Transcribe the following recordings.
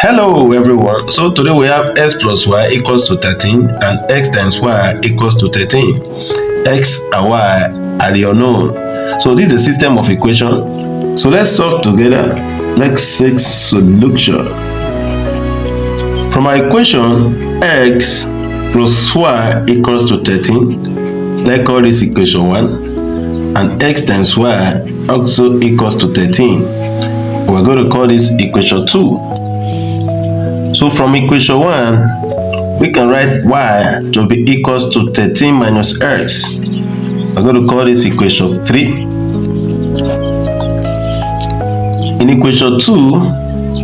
Hello everyone, so today we have x plus y equals to 13 and x times y equals to 13. X and y are the unknown. So this is a system of equation. So let's solve together. Let's seek solution. From our equation, x plus y equals to 13. Let's call this equation 1. And x times y also equals to 13. We're going to call this equation 2. So from equation 1, we can write y to be equals to 13 minus x. We're going to call this equation 3. In equation 2,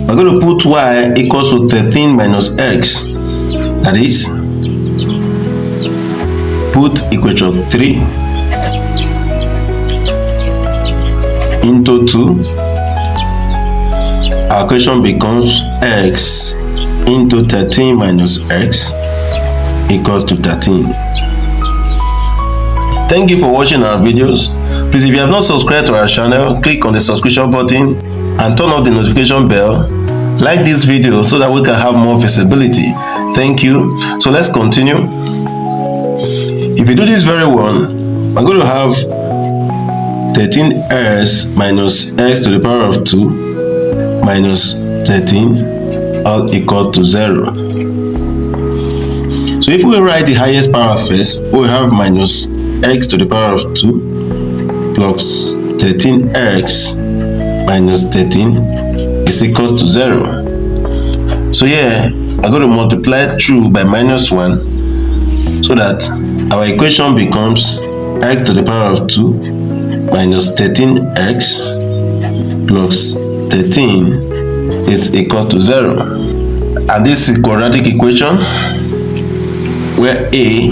we're going to put y equals to 13 minus x. That is, put equation 3 into 2. Our equation becomes x into 13 minus x equals to 13. Thank you for watching our videos. Please, if you have not subscribed to our channel, click on the subscription button and turn on the notification bell. Like this video so that we can have more visibility. Thank you. So let's continue. If you do this very well, we're going to have 13x minus x to the power of 2 minus 13 all equals to 0. So if we write the highest power first, we have minus x to the power of 2 plus 13x minus 13 is equals to 0. So here, I'm going to multiply through by minus 1 so that our equation becomes x to the power of 2 minus 13x plus 13 is equals to 0. And this is a quadratic equation where a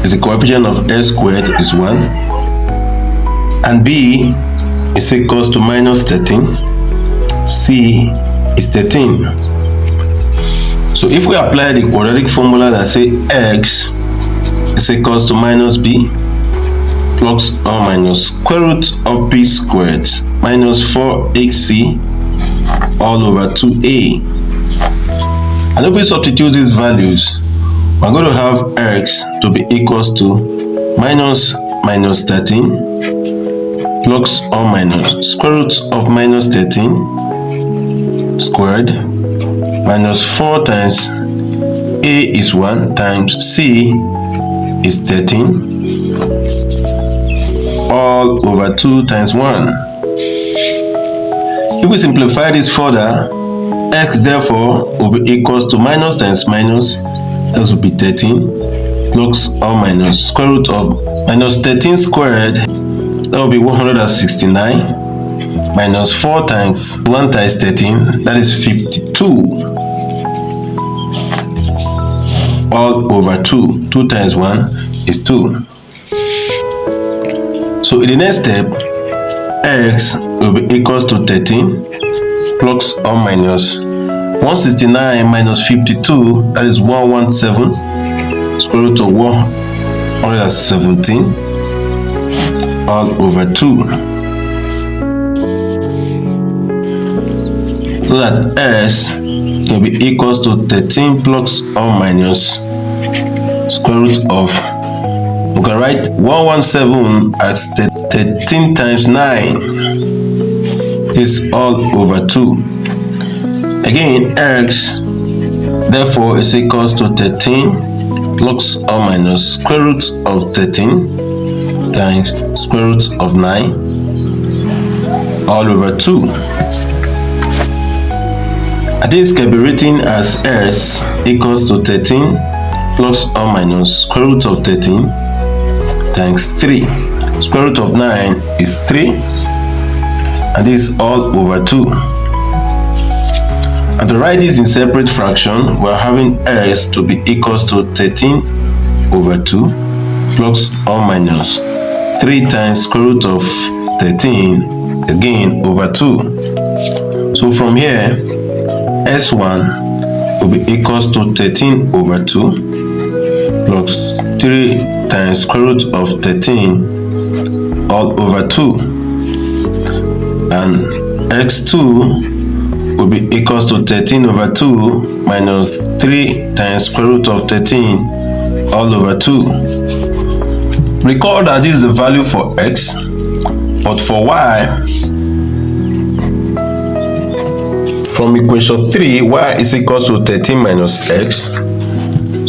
is the coefficient of x squared is 1 and b is equals to minus 13, c is 13. So if we apply the quadratic formula that says x is equals to minus b plus or minus square root of b squared minus 4ac all over 2a. And if we substitute these values, we're going to have x to be equals to minus 13 plus or minus square root of minus 13 squared minus 4 times a is 1 times c is 13 all over 2 times 1. If we simplify this further, x therefore will be equals to minus times minus, x will be 13 plus or minus square root of minus 13 squared, that will be 169 minus 4 times 1 times 13, that is 52 all over 2. 2 times 1 is 2. So in the next step, x will be equals to 13 plus or minus 169 minus 52, that is 117 square root of 117 all over 2. So that s will be equals to 13 plus or minus square root of, we can write 117 as 13 times 9 is all over 2. Again, x therefore is equals to 13 plus or minus square root of 13 times square root of 9 all over 2. And this can be written as s equals to 13 plus or minus square root of 13 times 3. Square root of 9 is 3, and this is all over 2. And to write this in separate fraction, we're having x to be equals to 13 over 2 plus or minus 3 times square root of 13 again over 2. So from here, s1 will be equals to 13 over 2 plus 3 times square root of 13 all over 2. And x2 will be equals to 13 over 2 minus 3 times square root of 13 all over 2. Recall that this is the value for x, but for y, from equation 3, y is equals to 13 minus x,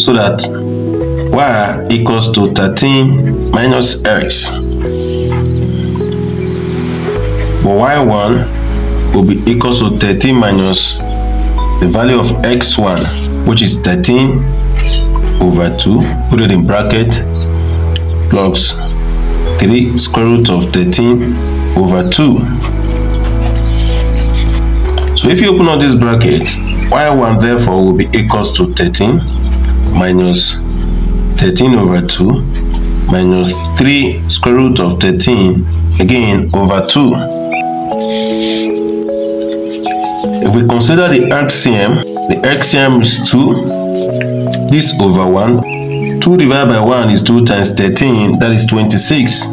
so that y equals to 13 minus x. For y1 will be equals to 13 minus the value of x1, which is 13 over 2, put it in bracket, plus 3 square root of 13 over 2. So if you open up this bracket, y1 therefore will be equals to 13 minus 13 over 2 minus 3 square root of 13 again over 2. If we consider the LCM is 2, this over 1. 2 divided by 1 is 2 times 13, that is 26,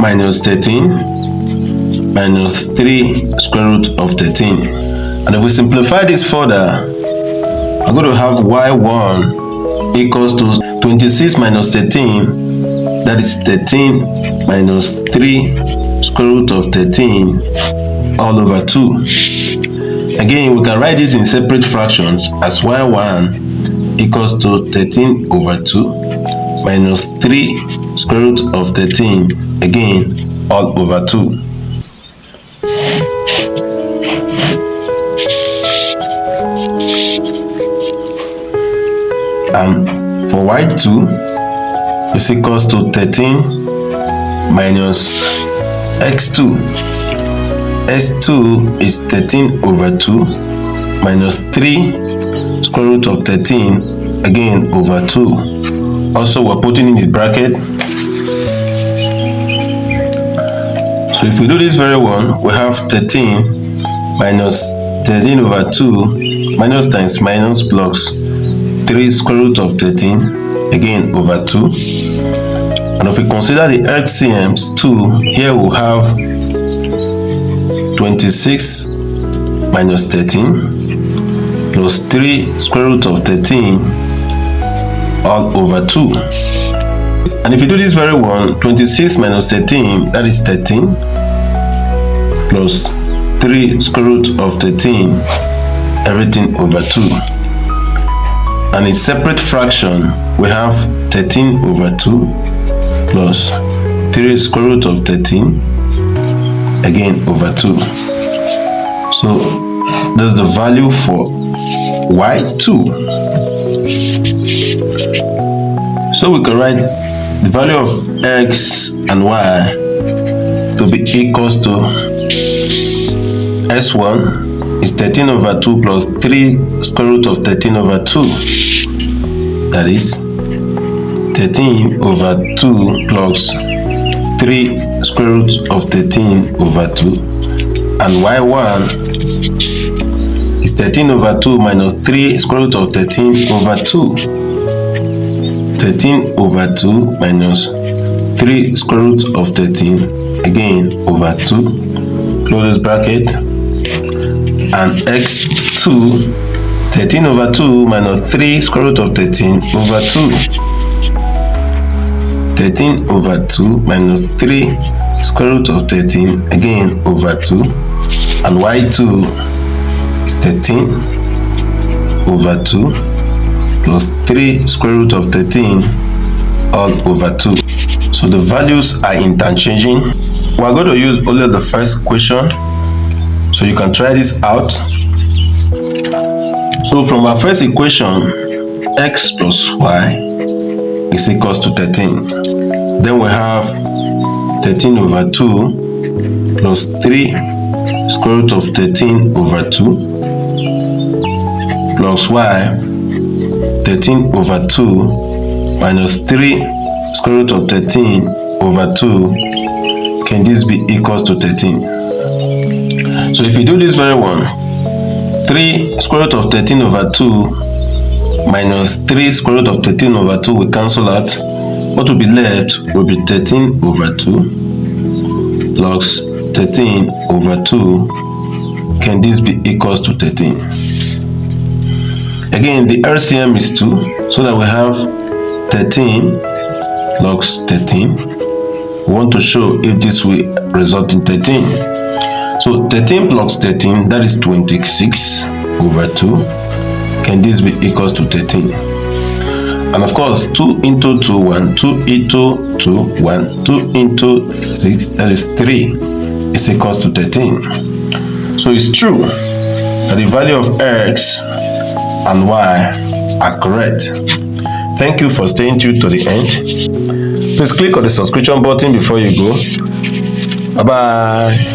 minus 13 minus 3 square root of 13. And if we simplify this further, I'm going to have y1 equals to 26 minus 13, that is 13 minus 3 square root of 13 all over 2. Again, we can write this in separate fractions as y1 equals to 13 over 2 minus 3 square root of 13 again all over 2. And for y2 is equals to 13 minus x2. S2 is 13 over 2 minus 3 square root of 13 again over 2. Also, we're putting in the bracket. So if we do this very well, we have 13 minus 13 over 2 minus times minus plus 3 square root of 13 again over 2. And if we consider the LCMs 2, here we'll have 26 minus 13 plus 3 square root of 13 all over 2. And if you do this very well, 26 minus 13, that is 13 plus 3 square root of 13, everything over 2. And in separate fraction, we have 13 over 2 plus 3 square root of 13 again over 2. So that's the value for y2. So we can write the value of x and y to be equals to s1 is 13 over 2 plus 3 square root of 13 over 2. That is 13 over 2 plus 3 square root of 13 over 2. And y1 is 13 over 2 minus 3 square root of 13 over 2. 13 over 2 minus 3 square root of 13 again over 2. Close this bracket. And x2, 13 over 2 minus 3 square root of 13 over 2. 13 over 2 minus 3 square root of 13 again over 2. And y2 is 13 over 2 plus 3 square root of 13 all over 2. So the values are interchanging. We are going to use only the first equation, so you can try this out. So from our first equation, x plus y is equals to 13. Then we have 13 over 2 plus 3 square root of 13 over 2 plus y, 13 over 2 minus 3 square root of 13 over 2. Can this be equals to 13? So if you do this very well, 3 square root of 13 over 2 minus 3 square root of 13 over 2 will cancel out. What will be left will be 13 over 2 plus 13 over 2 can this be equals to 13? Again, the LCM is 2, so that we have 13 logs 13. We want to show if this will result in 13. So 13 plus 13, that is 26 over 2. Can this be equals to 13? And of course, 2 into 2, 1, 2 into 2, 1, 2 into 6, that is 3, is equals to 13. So it's true that the value of x and y are correct. Thank you for staying tuned to the end. Please click on the subscription button before you go. Bye-bye.